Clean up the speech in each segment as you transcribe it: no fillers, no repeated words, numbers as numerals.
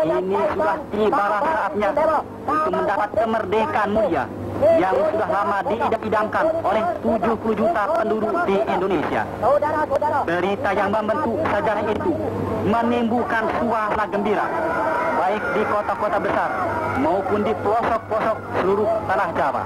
Ini sudah tibalah saatnya untuk mendapat kemerdekaan mulia yang sudah lama diidam-idamkan oleh 70 juta penduduk di Indonesia. Berita yang membentuk sejarah itu menimbulkan suara gembira, baik di kota-kota besar maupun di pelosok-pelosok seluruh tanah Jawa.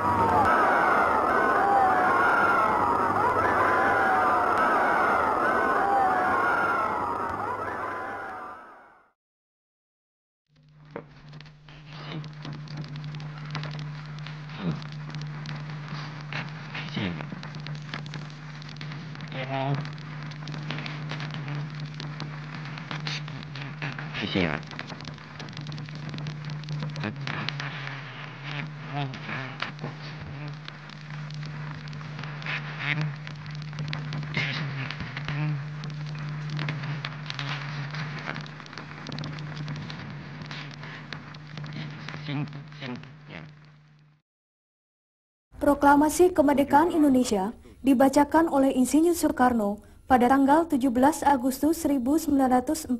Proklamasi Kemerdekaan Indonesia dibacakan oleh Insinyur Soekarno pada tanggal 17 Agustus 1945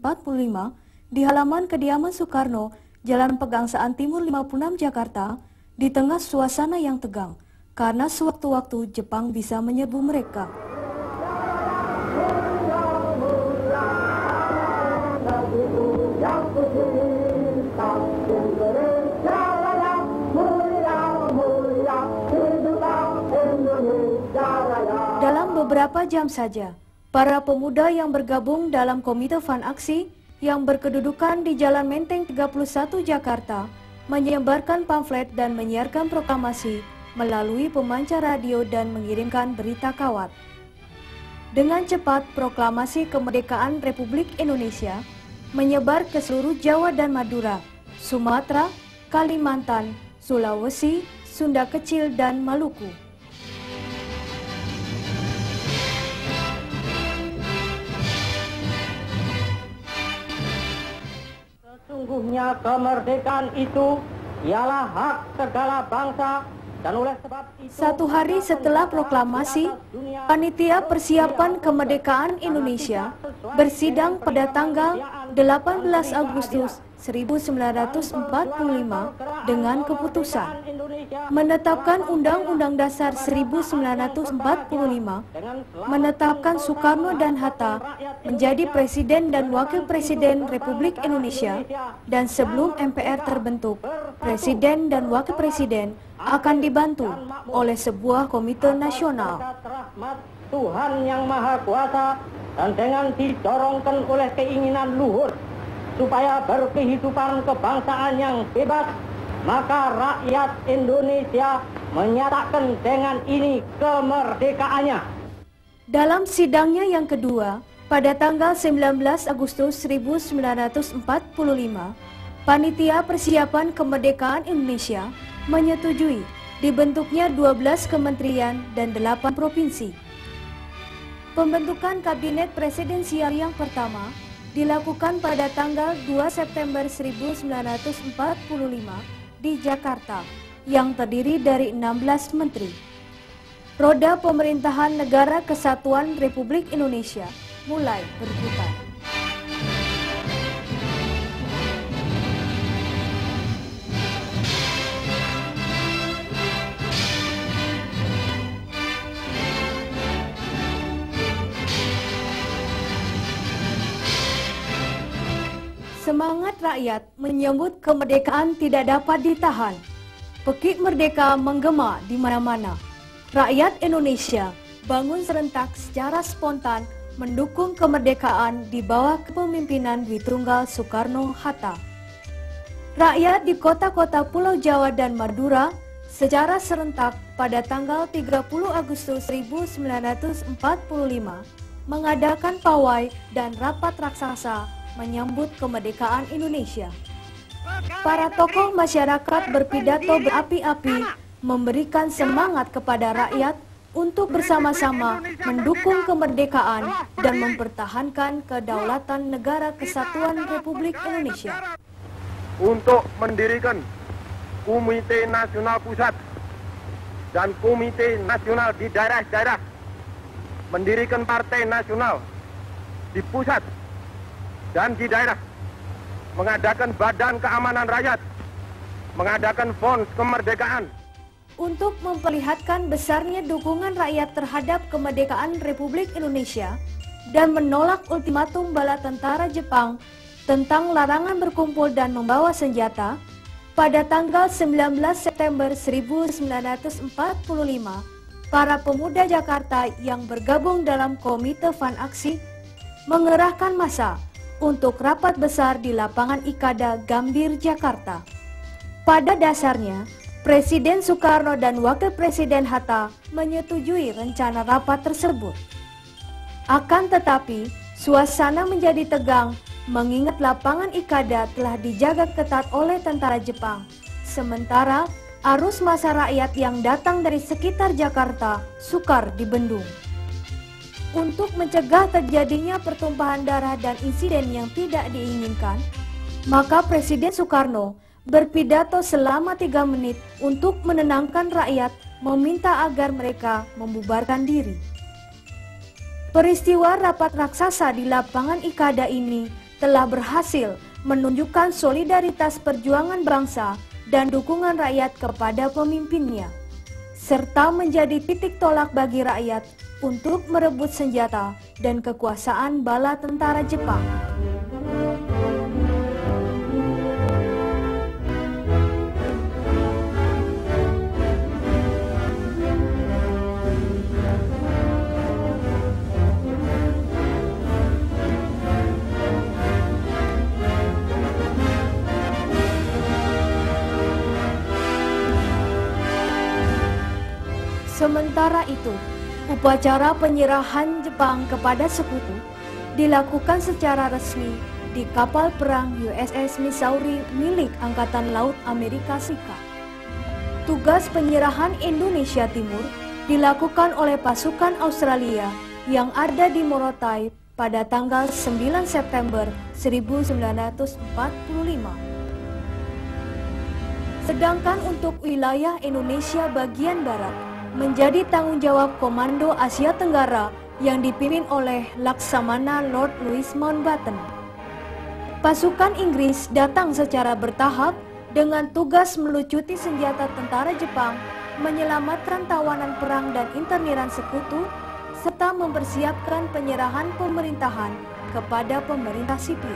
di halaman kediaman Soekarno, Jalan Pegangsaan Timur 56 Jakarta, di tengah suasana yang tegang karena sewaktu-waktu Jepang bisa menyerbu mereka. Dalam beberapa jam saja, para pemuda yang bergabung dalam Komite Van Aksi yang berkedudukan di Jalan Menteng 31 Jakarta menyebarkan pamflet dan menyiarkan proklamasi melalui pemancar radio dan mengirimkan berita kawat. Dengan cepat, proklamasi kemerdekaan Republik Indonesia menyebar ke seluruh Jawa dan Madura, Sumatera, Kalimantan, Sulawesi, Sunda Kecil, dan Maluku. Sesungguhnya kemerdekaan itu ialah hak segala bangsa, dan oleh sebab itu... Satu hari setelah proklamasi, Panitia Persiapan Kemerdekaan Indonesia bersidang pada tanggal 18 Agustus 1945 dengan keputusan menetapkan Undang-Undang Dasar 1945, menetapkan Soekarno dan Hatta menjadi Presiden dan Wakil Presiden Republik Indonesia, dan sebelum MPR terbentuk, Presiden dan Wakil Presiden akan dibantu oleh sebuah komite nasional. Tuhan Yang Maha Kuasa, dan dengan didorongkan oleh keinginan luhur supaya berkehidupan kebangsaan yang bebas, maka rakyat Indonesia menyatakan dengan ini kemerdekaannya. Dalam sidangnya yang kedua, pada tanggal 19 Agustus 1945, Panitia Persiapan Kemerdekaan Indonesia menyetujui dibentuknya 12 kementerian dan 8 provinsi. Pembentukan Kabinet Presidensial yang pertama dilakukan pada tanggal 2 September 1945 di Jakarta, yang terdiri dari 16 menteri. Roda pemerintahan Negara Kesatuan Republik Indonesia mulai berputar. Semangat rakyat menyambut kemerdekaan tidak dapat ditahan. Pekik merdeka menggema di mana-mana. Rakyat Indonesia bangun serentak secara spontan mendukung kemerdekaan di bawah kepemimpinan Dwi Tunggal Soekarno-Hatta. Rakyat di kota-kota Pulau Jawa dan Madura secara serentak pada tanggal 30 Agustus 1945 mengadakan pawai dan rapat raksasa menyambut kemerdekaan Indonesia. Para tokoh masyarakat berpidato berapi-api memberikan semangat kepada rakyat untuk bersama-sama mendukung kemerdekaan dan mempertahankan kedaulatan Negara Kesatuan Republik Indonesia. Untuk mendirikan Komite Nasional Pusat dan Komite Nasional di daerah-daerah, mendirikan Partai Nasional di pusat dan di daerah, mengadakan Badan Keamanan Rakyat, mengadakan Fons Kemerdekaan. Untuk memperlihatkan besarnya dukungan rakyat terhadap kemerdekaan Republik Indonesia dan menolak ultimatum bala tentara Jepang tentang larangan berkumpul dan membawa senjata, pada tanggal 19 September 1945, para pemuda Jakarta yang bergabung dalam Komite Van Aksi mengerahkan massa untuk rapat besar di lapangan Ikada, Gambir, Jakarta. Pada dasarnya, Presiden Soekarno dan Wakil Presiden Hatta menyetujui rencana rapat tersebut. Akan tetapi, suasana menjadi tegang mengingat lapangan Ikada telah dijaga ketat oleh tentara Jepang. Sementara, arus massa rakyat yang datang dari sekitar Jakarta sukar dibendung. Untuk mencegah terjadinya pertumpahan darah dan insiden yang tidak diinginkan, maka Presiden Soekarno berpidato selama 3 menit untuk menenangkan rakyat, meminta agar mereka membubarkan diri. Peristiwa rapat raksasa di lapangan Ikada ini telah berhasil menunjukkan solidaritas perjuangan bangsa dan dukungan rakyat kepada pemimpinnya, serta menjadi titik tolak bagi rakyat untuk merebut senjata dan kekuasaan bala tentara Jepang. Sementara itu, upacara penyerahan Jepang kepada sekutu dilakukan secara resmi di kapal perang USS Missouri milik Angkatan Laut Amerika Serikat. Tugas penyerahan Indonesia Timur dilakukan oleh pasukan Australia yang ada di Morotai pada tanggal 9 September 1945. Sedangkan untuk wilayah Indonesia bagian barat, menjadi tanggung jawab Komando Asia Tenggara yang dipimpin oleh Laksamana Lord Louis Mountbatten. Pasukan Inggris datang secara bertahap dengan tugas melucuti senjata tentara Jepang, menyelamatkan tawanan perang dan interniran sekutu, serta mempersiapkan penyerahan pemerintahan kepada pemerintah sipil.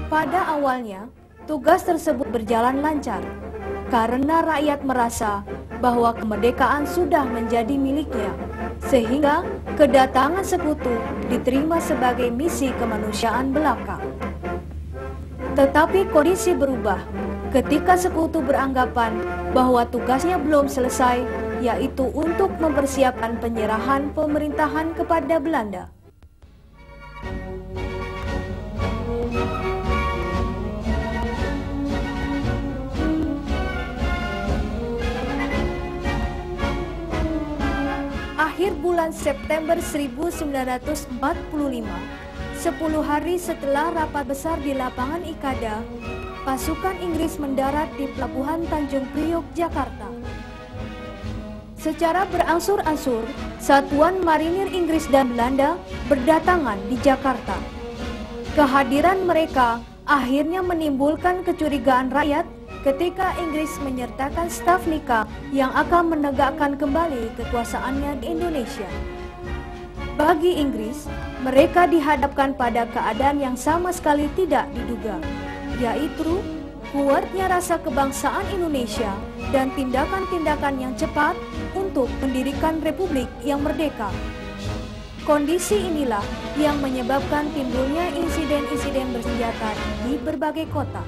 Pada awalnya, tugas tersebut berjalan lancar karena rakyat merasa bahwa kemerdekaan sudah menjadi miliknya, sehingga kedatangan sekutu diterima sebagai misi kemanusiaan belaka. Tetapi kondisi berubah ketika sekutu beranggapan bahwa tugasnya belum selesai, yaitu untuk mempersiapkan penyerahan pemerintahan kepada Belanda. Akhir bulan September 1945, 10 hari setelah rapat besar di lapangan Ikada, pasukan Inggris mendarat di Pelabuhan Tanjung Priok, Jakarta. Secara berangsur-angsur, satuan marinir Inggris dan Belanda berdatangan di Jakarta. Kehadiran mereka akhirnya menimbulkan kecurigaan rakyat ketika Inggris menyertakan staf Nika yang akan menegakkan kembali kekuasaannya di Indonesia. Bagi Inggris, mereka dihadapkan pada keadaan yang sama sekali tidak diduga, yaitu kuatnya rasa kebangsaan Indonesia dan tindakan-tindakan yang cepat untuk mendirikan republik yang merdeka. Kondisi inilah yang menyebabkan timbulnya insiden-insiden bersenjata di berbagai kota.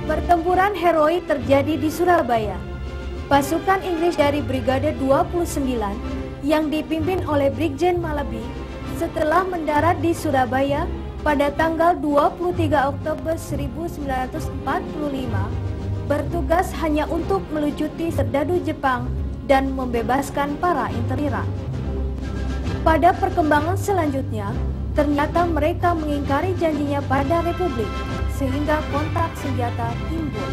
Pertempuran heroik terjadi di Surabaya. Pasukan Inggris dari Brigade 29 yang dipimpin oleh Brigjen Malabi setelah mendarat di Surabaya pada tanggal 23 Oktober 1945 bertugas hanya untuk melucuti serdadu Jepang dan membebaskan para inteliran. Pada perkembangan selanjutnya, ternyata mereka mengingkari janjinya pada Republik, sehingga kontak senjata timbul.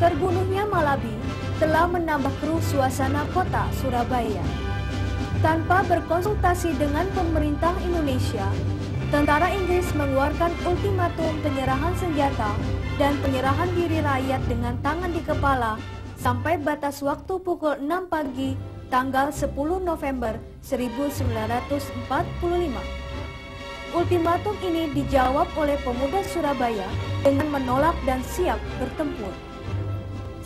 Terbunuhnya Malabi telah menambah keruh suasana kota Surabaya. Tanpa berkonsultasi dengan pemerintah Indonesia, tentara Inggris mengeluarkan ultimatum penyerahan senjata dan penyerahan diri rakyat dengan tangan di kepala sampai batas waktu pukul 6 pagi tanggal 10 November 1945. Ultimatum ini dijawab oleh pemuda Surabaya dengan menolak dan siap bertempur.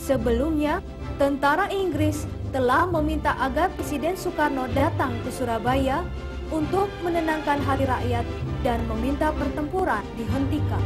Sebelumnya, tentara Inggris telah meminta agar Presiden Soekarno datang ke Surabaya untuk menenangkan hati rakyat dan meminta pertempuran dihentikan.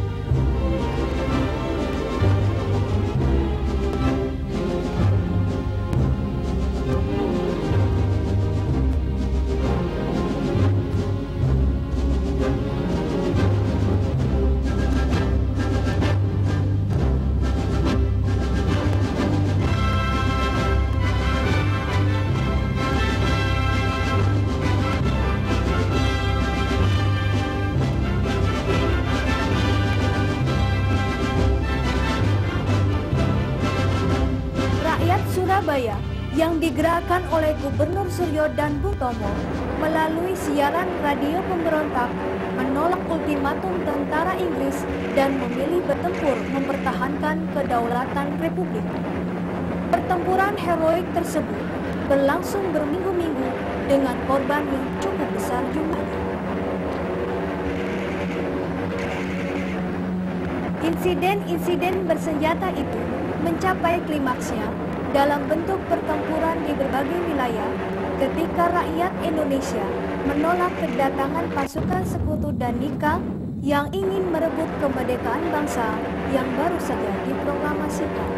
Surabaya yang digerakkan oleh Gubernur Suryo dan Bung Tomo melalui siaran radio pemberontak menolak ultimatum tentara Inggris dan memilih bertempur mempertahankan kedaulatan Republik. Pertempuran heroik tersebut berlangsung berminggu-minggu dengan korban yang cukup besar jumlahnya. Insiden-insiden bersenjata itu mencapai klimaksnya dalam bentuk pertempuran di berbagai wilayah ketika rakyat Indonesia menolak kedatangan pasukan sekutu dan nikah yang ingin merebut kemerdekaan bangsa yang baru saja diproklamasikan.